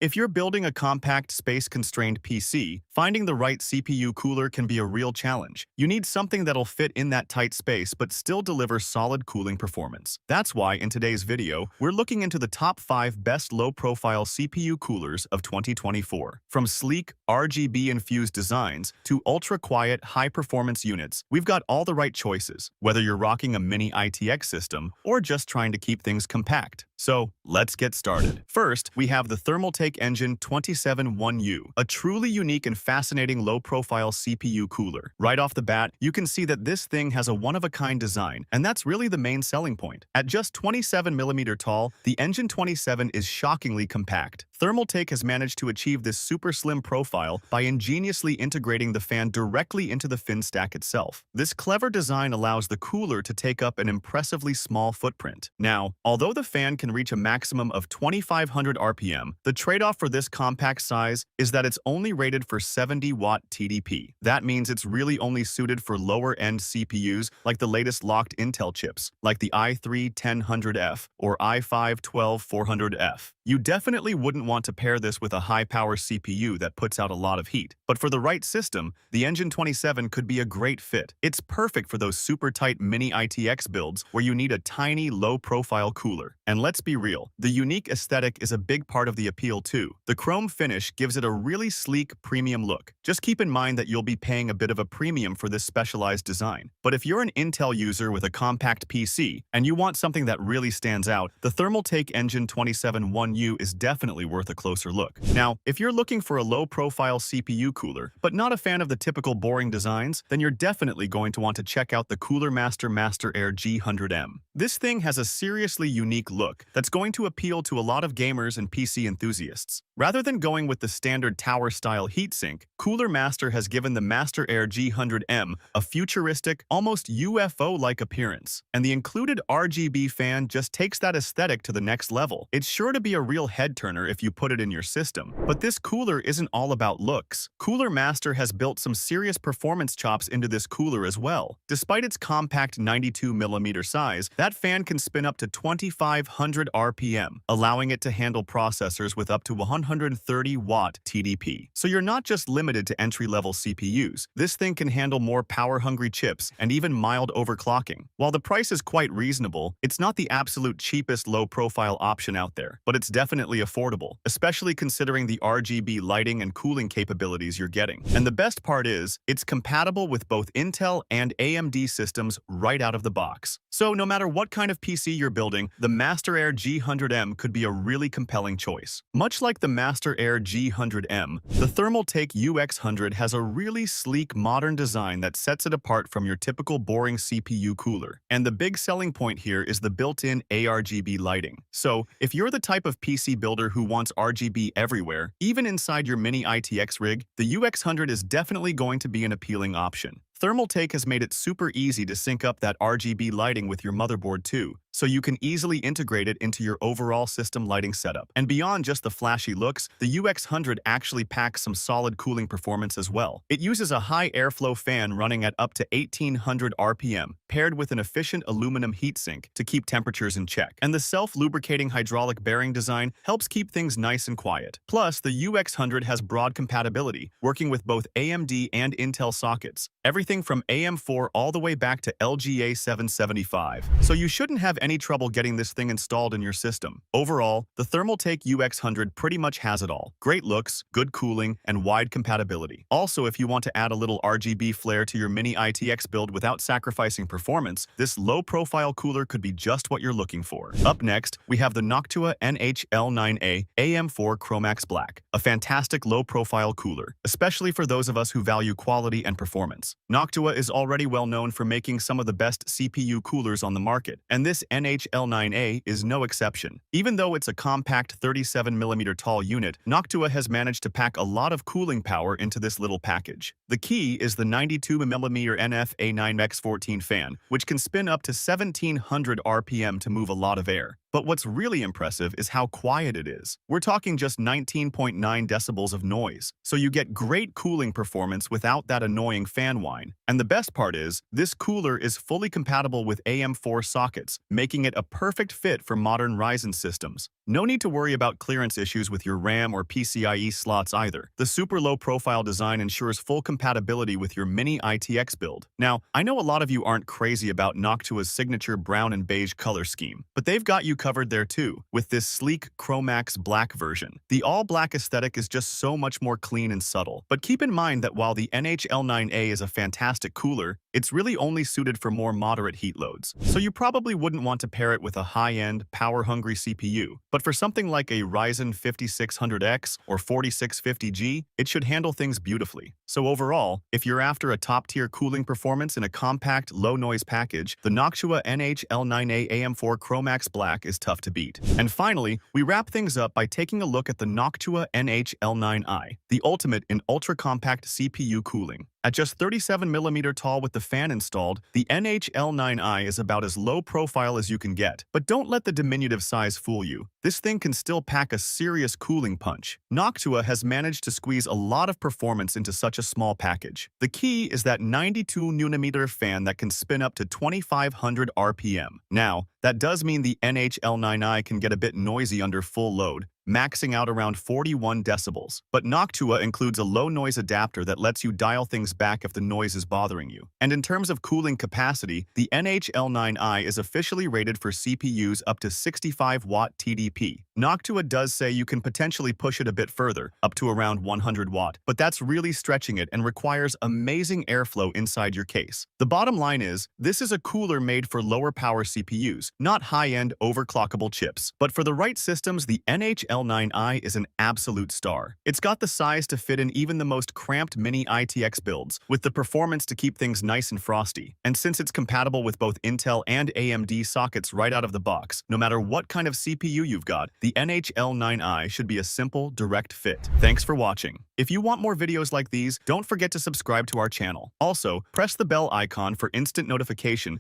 If you're building a compact, space-constrained PC, finding the right CPU cooler can be a real challenge. You need something that'll fit in that tight space but still deliver solid cooling performance. That's why in today's video, we're looking into the top 5 best low-profile CPU coolers of 2024. From sleek, RGB-infused designs to ultra-quiet, high-performance units, we've got all the right choices, whether you're rocking a mini ITX system or just trying to keep things compact. So, let's get started. First, we have the Thermaltake Engine 271U, a truly unique and fascinating low-profile CPU cooler. Right off the bat, you can see that this thing has a one-of-a-kind design, and that's really the main selling point. At just 27mm tall, the Engine 27 is shockingly compact. Thermaltake has managed to achieve this super slim profile by ingeniously integrating the fan directly into the fin stack itself. This clever design allows the cooler to take up an impressively small footprint. Now, although the fan can reach a maximum of 2,500 RPM, the trade-off for this compact size is that it's only rated for 70-watt TDP. That means it's really only suited for lower-end CPUs like the latest locked Intel chips, like the i3-10100F or i5-12400F. You definitely wouldn't want to pair this with a high-power CPU that puts out a lot of heat. But for the right system, the Engine 27 could be a great fit. It's perfect for those super tight mini ITX builds where you need a tiny, low-profile cooler. And let's be real, the unique aesthetic is a big part of the appeal too. The chrome finish gives it a really sleek, premium look. Just keep in mind that you'll be paying a bit of a premium for this specialized design. But if you're an Intel user with a compact PC and you want something that really stands out, the Thermaltake Engine 271U is definitely worth a closer look. Now, if you're looking for a low-profile CPU cooler, but not a fan of the typical boring designs, then you're definitely going to want to check out the Cooler Master MasterAir G100M. This thing has a seriously unique look that's going to appeal to a lot of gamers and PC enthusiasts. Rather than going with the standard tower-style heatsink, Cooler Master has given the MasterAir G100M a futuristic, almost UFO-like appearance, and the included RGB fan just takes that aesthetic to the next level. It's sure to be a real head-turner if you put it in your system. But this cooler isn't all about looks. Cooler Master has built some serious performance chops into this cooler as well. Despite its compact 92mm size, that fan can spin up to 2,500 RPM, allowing it to handle processors with up to 130-watt TDP. So you're not just limited to entry-level CPUs. This thing can handle more power-hungry chips and even mild overclocking. While the price is quite reasonable, it's not the absolute cheapest low-profile option out there, but it's definitely affordable, especially considering the RGB lighting and cooling capabilities you're getting. And the best part is, it's compatible with both Intel and AMD systems right out of the box. So no matter what kind of PC you're building, the MasterAir G100M could be a really compelling choice. Much like the MasterAir G100M, the Thermaltake UX100 has a really sleek, modern design that sets it apart from your typical boring CPU cooler. And the big selling point here is the built-in ARGB lighting. So if you're the type of PC builder who wants RGB everywhere, even inside your mini ITX rig, the UX100 is definitely going to be an appealing option. Thermaltake has made it super easy to sync up that RGB lighting with your motherboard too, so you can easily integrate it into your overall system lighting setup. And beyond just the flashy looks, the UX100 actually packs some solid cooling performance as well. It uses a high airflow fan running at up to 1,800 RPM, paired with an efficient aluminum heatsink to keep temperatures in check. And the self-lubricating hydraulic bearing design helps keep things nice and quiet. Plus, the UX100 has broad compatibility, working with both AMD and Intel sockets. Everything from AM4 all the way back to LGA 775. So you shouldn't have any trouble getting this thing installed in your system. Overall, the Thermaltake UX100 pretty much has it all. Great looks, good cooling, and wide compatibility. Also, if you want to add a little RGB flair to your mini ITX build without sacrificing performance, this low-profile cooler could be just what you're looking for. Up next, we have the Noctua NH-L9a-AM4 chromax.Black, a fantastic low-profile cooler, especially for those of us who value quality and performance. Noctua is already well known for making some of the best CPU coolers on the market, and this NH-L9a is no exception. Even though it's a compact 37mm tall unit, Noctua has managed to pack a lot of cooling power into this little package. The key is the 92mm NF A9X14 fan, which can spin up to 1,700 RPM to move a lot of air. But what's really impressive is how quiet it is. We're talking just 19.9 decibels of noise, so you get great cooling performance without that annoying fan whine. And the best part is, this cooler is fully compatible with AM4 sockets, making it a perfect fit for modern Ryzen systems. No need to worry about clearance issues with your RAM or PCIe slots either. The super low-profile design ensures full compatibility with your mini ITX build. Now, I know a lot of you aren't crazy about Noctua's signature brown and beige color scheme, but they've got you covered there too, with this sleek chromax.Black version. The all-black aesthetic is just so much more clean and subtle. But keep in mind that while the NH-L9a is a fantastic cooler, it's really only suited for more moderate heat loads. So you probably wouldn't want to pair it with a high-end, power-hungry CPU. But for something like a Ryzen 5600X or 4650G, it should handle things beautifully. So overall, if you're after a top-tier cooling performance in a compact, low-noise package, the Noctua NH-L9a-AM4 chromax.Black is tough to beat. And finally, we wrap things up by taking a look at the Noctua NH-L9i, the ultimate in ultra-compact CPU cooling. At just 37mm tall with the fan installed, the NH-L9i is about as low profile as you can get. But don't let the diminutive size fool you. This thing can still pack a serious cooling punch. Noctua has managed to squeeze a lot of performance into such a small package. The key is that 92mm fan that can spin up to 2500 RPM. Now, that does mean the NH-L9i can get a bit noisy under full load, maxing out around 41 decibels. But Noctua includes a low noise adapter that lets you dial things back if the noise is bothering you. And in terms of cooling capacity, the NH-L9i is officially rated for CPUs up to 65 watt TDP. Noctua does say you can potentially push it a bit further, up to around 100 watt, but that's really stretching it and requires amazing airflow inside your case. The bottom line is, this is a cooler made for lower power CPUs, not high-end overclockable chips. But for the right systems, the NH-L9i is an absolute star. It's got the size to fit in even the most cramped mini ITX builds, with the performance to keep things nice and frosty. And since it's compatible with both Intel and AMD sockets right out of the box, no matter what kind of CPU you've got, the NH-L9i should be a simple, direct fit. Thanks for watching. If you want more videos like these, don't forget to subscribe to our channel. Also, press the bell icon for instant notification